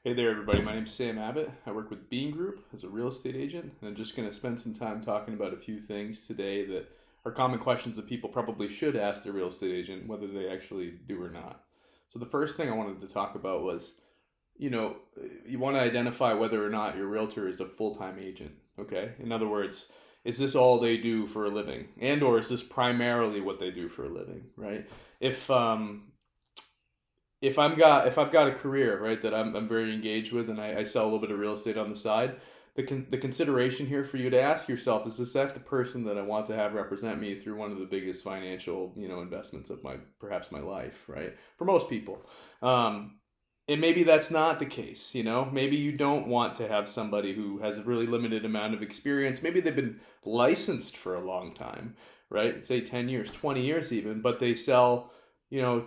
Hey there, everybody. My name's Sam Abbott. I work with Bean Group as a real estate agent, and I'm just going to spend some time talking about a few things today that are common questions that people probably should ask their real estate agent, whether they actually do or not. So, the first thing I wanted to talk about was you want to identify whether or not your realtor is a full time agent. Okay? In other words, is this all they do for a living? And or is this primarily what they do for a living, right? If if I've got a career, right, that I'm very engaged with, and I sell a little bit of real estate on the side, the consideration here for you to ask yourself is that the person that I want to have represent me through one of the biggest financial investments of my perhaps my life, right? For most people, and maybe that's not the case. Maybe you don't want to have somebody who has a really limited amount of experience. Maybe they've been licensed for a long time, right? Say 10 years, 20 years even, but they sell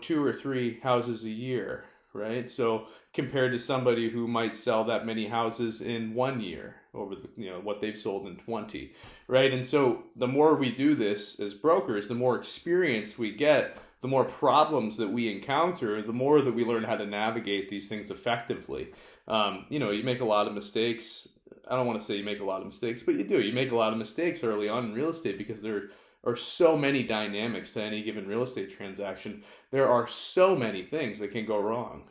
two or three houses a year, right? So compared to somebody who might sell that many houses in 1 year over what they've sold in 20, right? And so the more we do this as brokers, the more experience we get, the more problems that we encounter, the more that we learn how to navigate these things effectively. You make a lot of mistakes. I don't want to say you make a lot of mistakes, but you do. You make a lot of mistakes early on in real estate because there are so many dynamics to any given real estate transaction. There are so many things that can go wrong.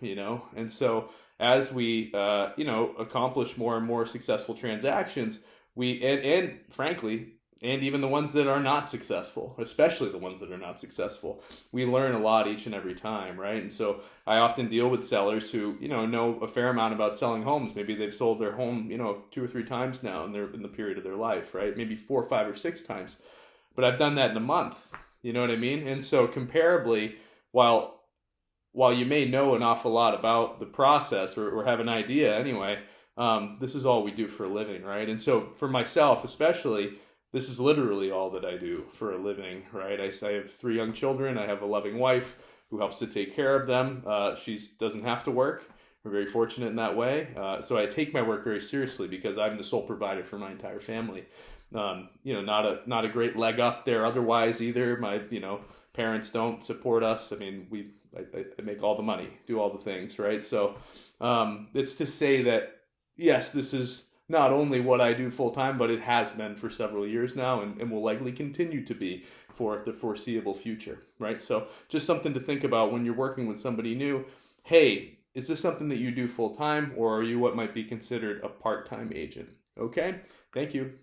And so as we, accomplish more and more successful transactions, and frankly, and even the ones that are not successful, especially the ones that are not successful, we learn a lot each and every time, right? And so I often deal with sellers who, know a fair amount about selling homes. Maybe they've sold their home, two or three times now in the period of their life, right? Maybe 4, 5, or 6 times. But I've done that in a month. You know what I mean? And so comparably, while you may know an awful lot about the process or have an idea anyway, this is all we do for a living, right? And so for myself, especially, this is literally all that I do for a living, right? I have 3 young children. I have a loving wife who helps to take care of them. She doesn't have to work. We're very fortunate in that way. So I take my work very seriously because I'm the sole provider for my entire family. Not a great leg up there otherwise either. My parents don't support us. I mean, I make all the money, do all the things, right? So it's to say that yes, this is not only what I do full time, but it has been for several years now, and will likely continue to be for the foreseeable future, right? So just something to think about when you're working with somebody new. Hey, is this something that you do full time, or are you what might be considered a part time agent? Okay, thank you.